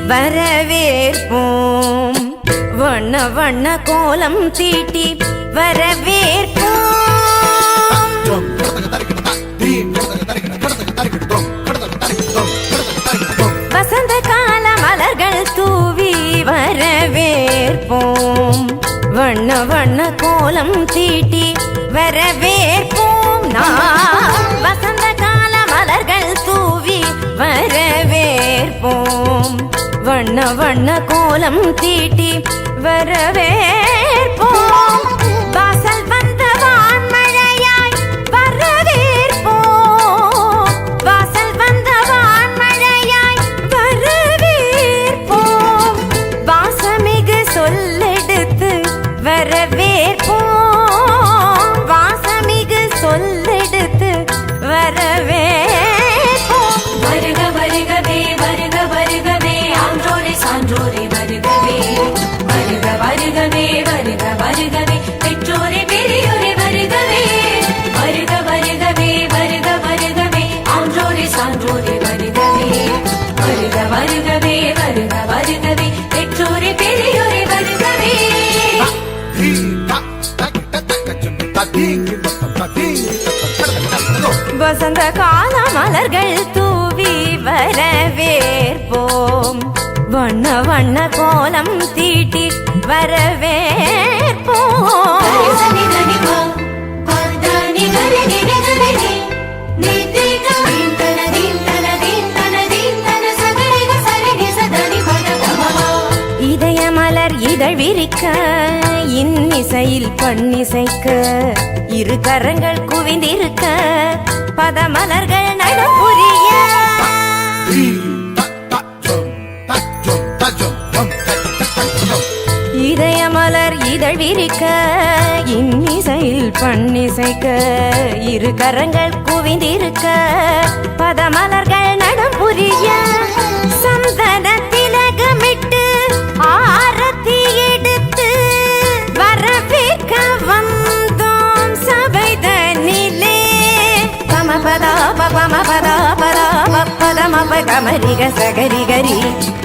வரவேற்போம். வண்ண வண்ண கோலம் தீட்டி வரவேற்போம். வசந்த கால மலர்கள் தூவி வரவேற்போம். வண்ண வண்ண கோலம் தீட்டி வரவேற்போம். நாம் வசந்த கால மலர்கள் தூவி வரவேற்போம். வண்ண வண்ண கோலம் தீட்டி வரவேற்போம். வாசல் வந்த வான்மழையாய் வரவேற்போம். வாசல் வந்த வான்மழையாய் வரவேற்போம். வாசமிகு சொல்லெடுத்து வரவேற்போம். வாசமிகு சொல்லெடுத்து வரவேற்போம். வருக வருகவே வருக வருகவே ஆன்றோரே சான்றோரே வருகவே. வருக வருகவே வருக வருகவே பெற்றோரே பெரியோரே வருகவே. வருக வருகவே வருக வருகவே ஆன்றோரே சான்றோரே வருகவே. வருக வருகவே வருக வருகவே பெற்றோரே பெரியோரே வருகவே. வசந்த கால மலர்கள் தூவி வரவேற்போம். வண்ண வண்ண கோலம் தீட்டி வரவேற்போம். இதய மலர் இதழ் விரிக்க இன்னிசையில் பண்ணிசைக்க இரு கரங்கள் குவிந்திருக்க பதமலர்கள் நடப்புரிய இதய மலர் இதழ் விரிக்க இன்னிசையில் பண்ணிசைக்க இரு கரங்கள் குவிந்திருக்க பதமலர்கள் நடப்புரிய சந்தன திலகமிட்டு ஆரத்தி எடுத்து வரவேற்க வந்தோம் சபைதனிலே. பமபதா பமபதா பதா பதமப கமரிக சகரிகரி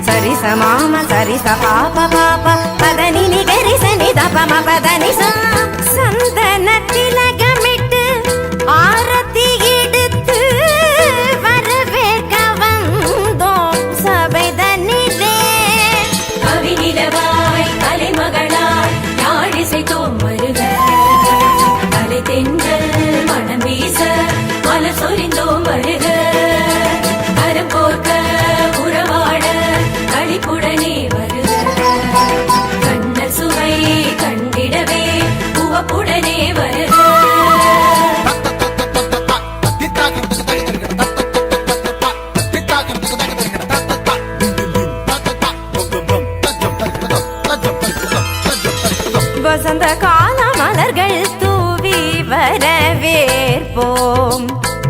சரி சமாம சரி சபாப பாப பதனி நிகரி சனி தபம பதனி சந்தன திலகமிட்டு ஆரத்தி எடுத்து வரவேற்க வந்தோம் சபைதனிலே. கவிநிலவாய் கலைமகளாய் யாழிசைத்தோம் வருக. கலை தென்றல் மனம் வீச மலர் சொரிந்தோம் வருக. கரம் கோர்க்க உறவாட களிப்புடனே வருக. கண்ணல் சுவை கண்டிடவே உவப்புடனே வருக. வசந்த கால மலர்கள் தூவி வரவேற்போம்.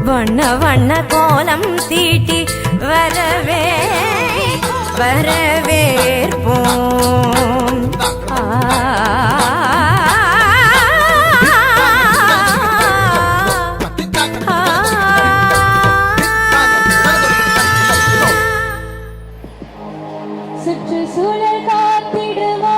வண்ண வண்ண கோலம் தீட்டி வரவேற்போம். சுற்றுச்சூழல் காத்திடுவோம்.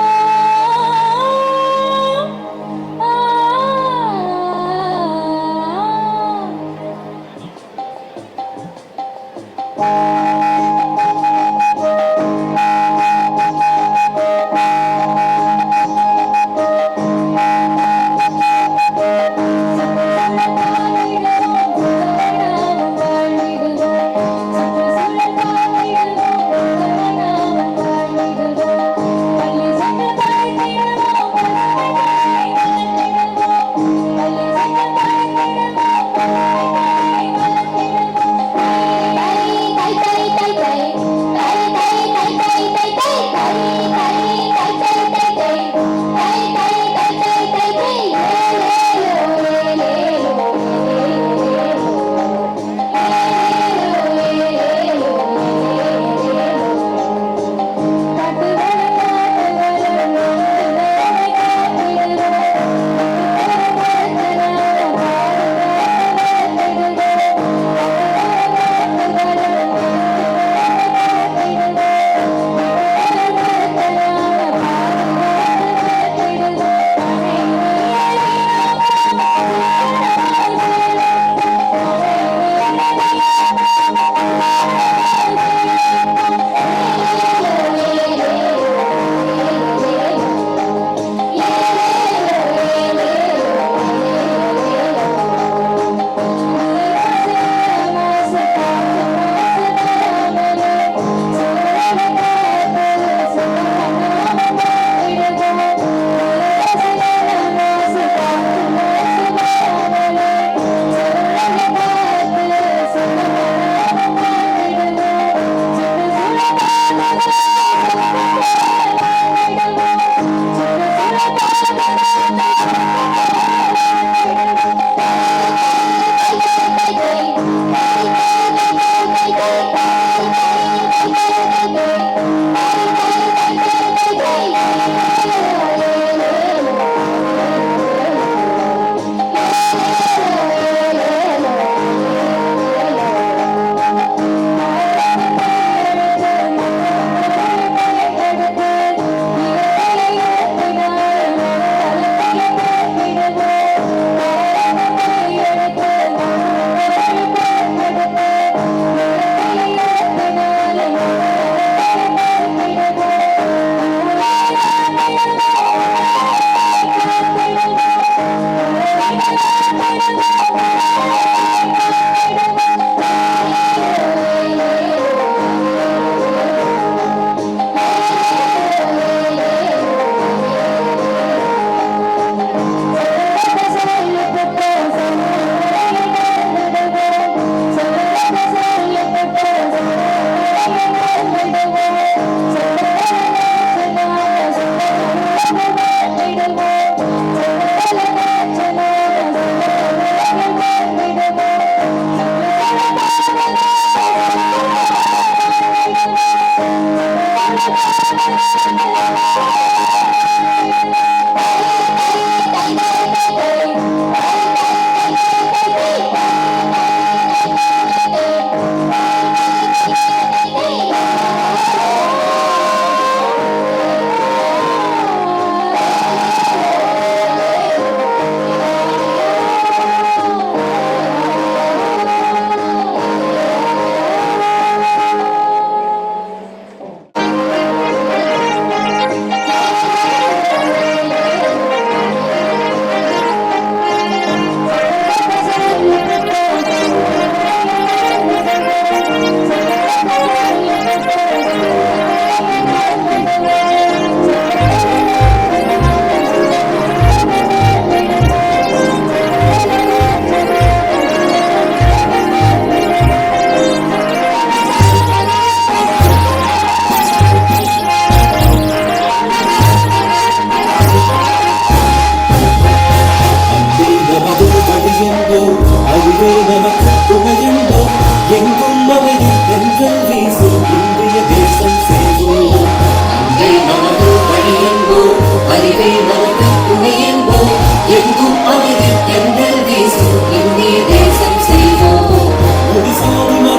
கை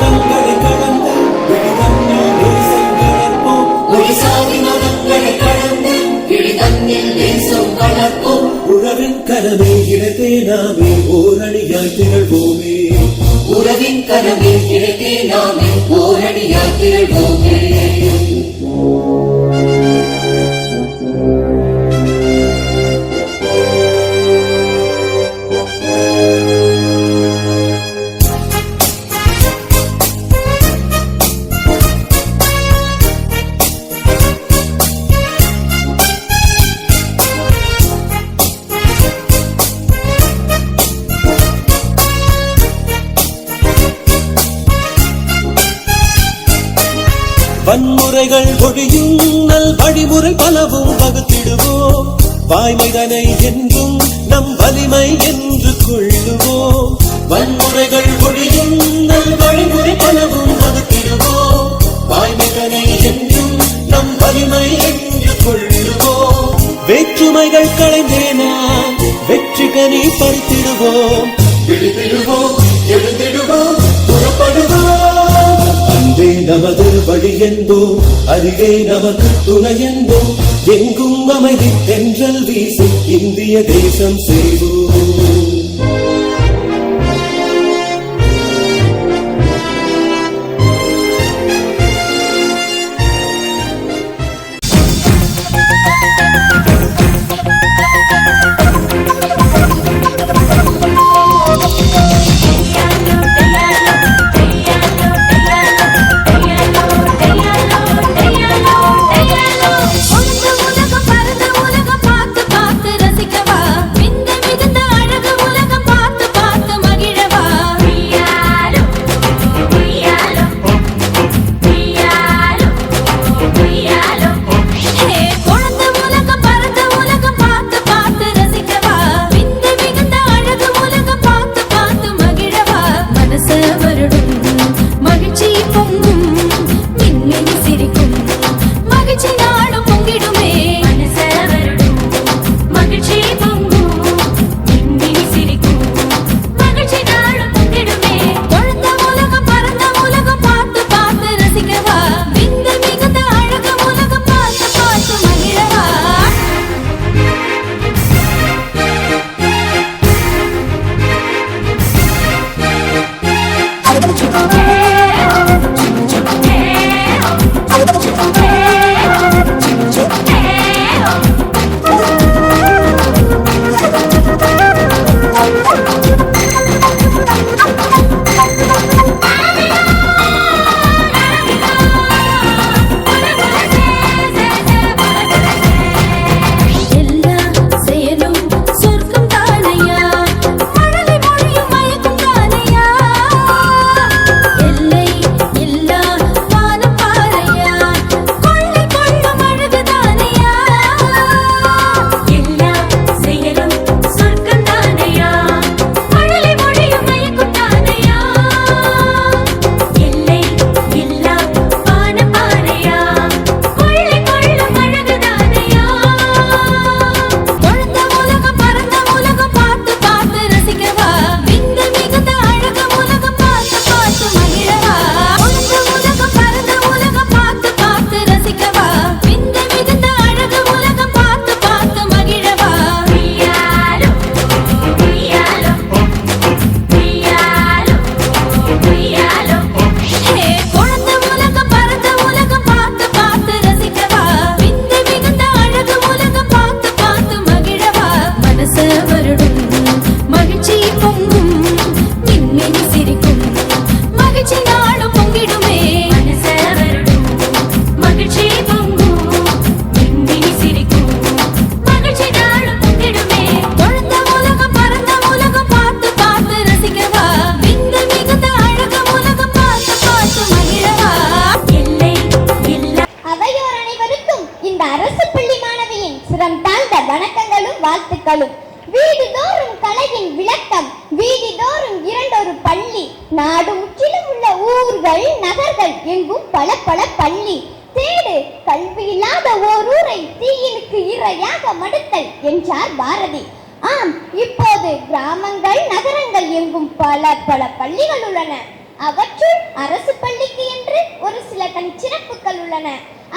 மதங்களை கடந்து விழிதன்னில் தேசம் வளர்ப்போம். மொழி சாதி மதங்களை கடந்து விழிதன்னில் தேசம் வளர்ப்போம். உறவின் கரமே இடத்தே நாமே ஓரணியாய் திகழ்வோமே. உறவின் கரமே இடத்தே நாமே ஓரணியாய் திகழ்வோமே. வன்முறைகள் ஒழியும் நல் வழிமுறை பலவும் வகுத்திடுவோம். வாய்மைதனை என்றும் நம் வலிமை என்று கொள்ளுவோம். வன்முறைகள் ஒழியும் நல் வழிமுறை பலவும் வகுத்திடுவோம். வாய்மைதனை என்றும் நம் வலிமை என்று கொள்ளுவோம். வேற்றுமைகள் களைந்தேனா வெற்றி கனி பறித்திடுவோம். விழித்திடுவோம், எழுந்திடுவோம், புறப்படுவோம். அன்பே நமது வழி என்போம், அறிவே நமக்கு துணை என்போம். எங்கும் அமைதி தென்றல் வீசும் இந்திய தேசம் செய்வோம். வாழ்த்துக்களும். வீடுதோறும் கலையின் விளக்கம், வீதிதோறும் இரண்டொரு பள்ளி, நாடு முற்றிலும் உள்ள ஊர்கள் நகர்கள் எங்கும் பல பல பள்ளி. தேடு கல்வி இல்லாத ஓர் ஊரை தீயினுக்கு இரையாக மடுத்தல் என்றார் பாரதி. ஆம், இப்போது கிராமங்கள் நகரங்கள் எங்கும் பல பல பள்ளிகள் உள்ளன. அவற்றுள் அரசு பள்ளிக்கு என்று ஒரு சில தனி சிறப்புகள் உள்ளன.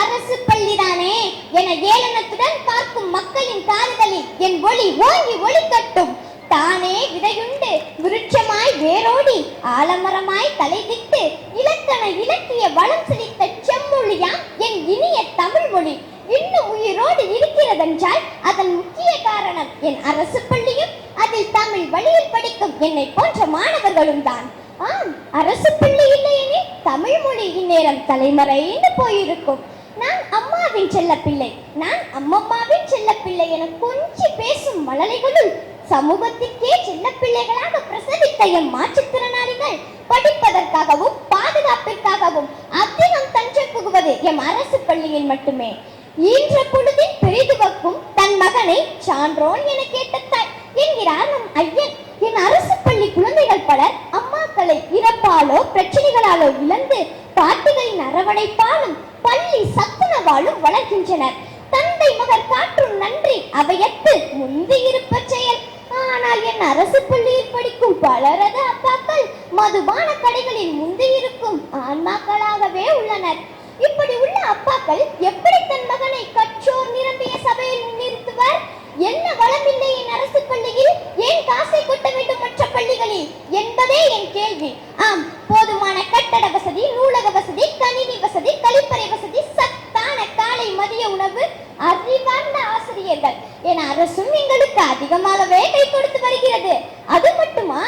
அரசு பள்ளிதானே என ஏளனத்துடன் பார்க்கும் மக்களின் காதுகளில் என் ஒளி ஓங்கி ஒளிக்கட்டும். தானே விதையுண்டு விருட்சமாய் வேரோடி ஆலமரமாய் தலைதிட்டு இலக்கண இலக்கிய வளம் செழித்த செம்மொழியாம் என் இனிய தமிழ் மொழி இன்னும் உயிரோடு இருக்கிறதென்றால் அதன் முக்கிய காரணம் என் அரசு பள்ளியும் அதில் தமிழ் வழியில் படிக்கும் என்னை போன்ற மாணவர்களும் தான். ஆம், அரசு பள்ளி இல்லையெனில் தமிழ் மொழி இந்நேரம் தலைமறைந்து போயிருக்கும். நான் அம்மாவின் செல்ல பிள்ளை, நான் அம்மம்மாவின் செல்ல பிள்ளை என கொஞ்சி பேசும் மழலைகளுள் சமூகத்திற்கே செல்ல பிள்ளைகளாக பிரசவித்த எம் மாற்றுத்திறனாளிகள் படிப்பதற்காகவும் பாதுகாப்பிற்காகவும் அதிகம் தஞ்சம் புகுவது எம் அரசு பள்ளியில் மட்டுமே. ஈன்ற பொழுதில் பெரிதுவக்கும் தன் மகனை சான்றோன் என கேட்ட தாய் என்கிறார் நம் ஐயன். என் அரசு பள்ளி குழந்தைகள் பலர் அம்மாக்களை இறப்பாலோ பிரச்சனைகளாலோ இழந்து பாட்டிகளின் அரவணைப்பாலும் பள்ளி சத்துணவாலும் வளர்கின்றனர். தந்தை மகர் காற்றும் நன்றி அவையத்து முந்தி இருப்ப செயல். ஆனால் என் அரசு பள்ளியில் படிக்கும் பலரது அப்பாக்கள் மதுபான கடைகளில் முந்தி இருக்கும் ஆன்மாக்களாகவே உள்ளனர். இப்படி உள்ள அப்பாக்கள் எப்படி தன் மகனை கற்றோர் நிரம்பிய சபையில் முன்னிறுத்துவர்? என்ன வளமில்லை என் அரசு பள்ளியில்? ஏன் காசை கொட்ட வேண்டும் மற்ற பள்ளிகளில் என்பதே என் கேள்வி. ஆம், போதுமான கட்டட வசதி, நூலக வசதி, கணினி வசதி, கழிப்பறை வசதி, சத்தான காலை மதிய உணவு, அறிவார்ந்த ஆசிரியர்கள் என அரசும் எங்களுக்கு அதிகமாகவே கை கொடுத்து வருகிறது. அது மட்டுமா,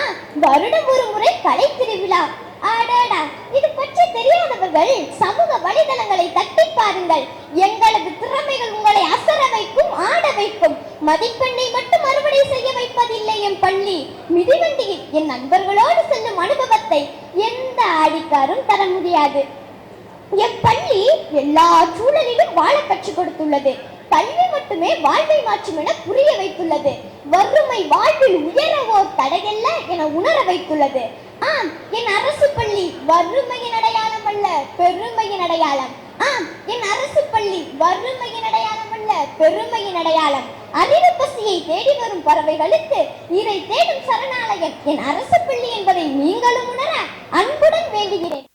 வருடம் ஒரு முறை கலை திருவிழா. ஆடாடா, இது பற்றி தெரியாதவர்கள் சமூக வலைதளங்களை தட்டி பாருங்கள். எங்களது திறமைகள் உங்களை அசர வைக்கும், ஆட வைக்கும். மதிப்பெண்ணை மட்டும் அறுவடை செய்ய வைப்பதில்லை என் பள்ளி. மிதிவண்டியில் என் நண்பர்களோடு செல்லும் அனுபவத்தை எந்த ஆடிக்காரும் தர முடியாது. என் பள்ளி எல்லா சூழலிலும் வாழ கற்றுக் கொடுத்துள்ளது. கல்வி மட்டுமே வாழ்வை மாற்றும் என புரிய வைத்துள்ளது. வறுமை வாழ்வில் உயரவோ தடையல்ல என உணர வைத்துள்ளது. ஆம், என் அரசு பள்ளி வறுமையின் அடையாளம் அல்ல, பெருமையின் அடையாளம். ஆம், என் அரசு பள்ளி வறுமையின் அடையாளம் அல்ல, பெருமையின் அடையாளம். அறிவு பசியை தேடி வரும் பறவைகளுக்கு இதை தேடும் சரணாலயம் என் அரசு பள்ளி என்பதை நீங்களும் உணர அன்புடன் வேண்டுகிறேன்.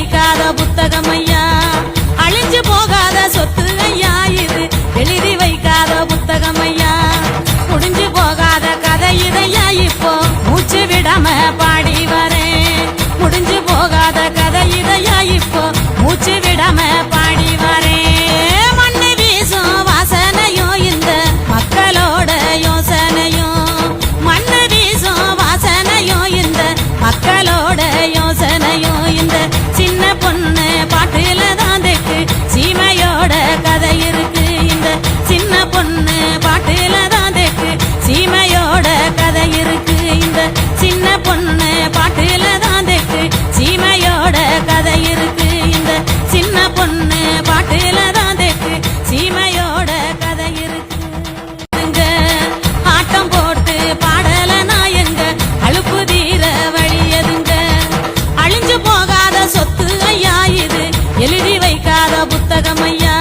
வைக்காத புத்தகம் ஐயா, அழிஞ்சு போகாத சொத்து ஐயா இது, எழுதி வைக்காத புத்தகம் ஐயா, முடிஞ்சு போகாத கதை இதையா இப்போ மூச்சு விடாம பாடி வரேன், முடிஞ்சு போகாத கதை இதையா இப்போ மூச்சு விடாம பாடி வரேன். மண்ணு வீசும் வாசனையும் இந்த மக்களோட யோசனையும், மண்ணு வீசும் வாசனையும் இந்த மக்களோட யோசனையும், இந்த சின்ன பொண்ணு பாட்டுல தான் தெக்கு சீமையோட கதை இருக்கு, இந்த சின்ன பொண்ணு பாட்டுல தான் தெக்கு சீமையோட கதை இருக்கு, இந்த சின்ன பொண்ணு பாட்டுல தான் தெக்கு சீமையோட கதை இருக்கு, இந்த சின்ன பொண்ணு பாட்டுல தான் தெக்கு சீமையோட கதை இருக்கு. ஆட்டம் போட்டு பாடலனா எங்க அலுப்பு தீர வழி எதுங்க, அழிஞ்சு போகாத சொத்து ஐயா இது, எழுதி வைக்காத புத்தகம் ஐயா,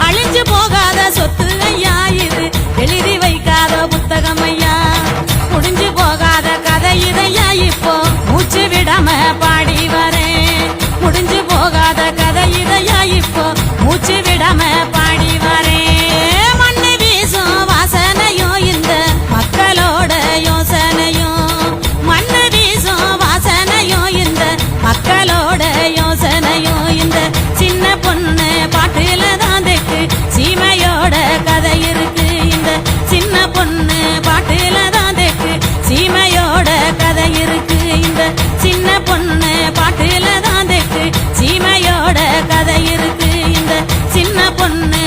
அழிஞ்சு போகாத சொத்து ஐயா இது, எழுதி வைக்காத புத்தகம் ஐயா, முடிஞ்சு போகாத கதை இதையா இப்போ மூச்சு விடாம பாடி வரேன், முடிஞ்சு போகாத கதை இதையா இப்போ மூச்சு விடாம பாடி வரேன். மண்ணு வீசும் வாசனையும் இந்த மக்களோட யோசனையும், மண்ணு வீசும் வாசனையும் இந்த மக்களோட யோசனையும், இந்த சின்ன பொண்ணு பாட்டுல தான் தெக்கு சீமையோட கதை இருக்கு, இந்த சின்ன பொண்ணு பாட்டுல தான் தெக்கு சீமையோட கதை இருக்கு, இந்த சின்ன பொண்ணு பாட்டுல தான் தெக்கு சீமையோட கதை இருக்கு, இந்த சின்ன பொண்ணு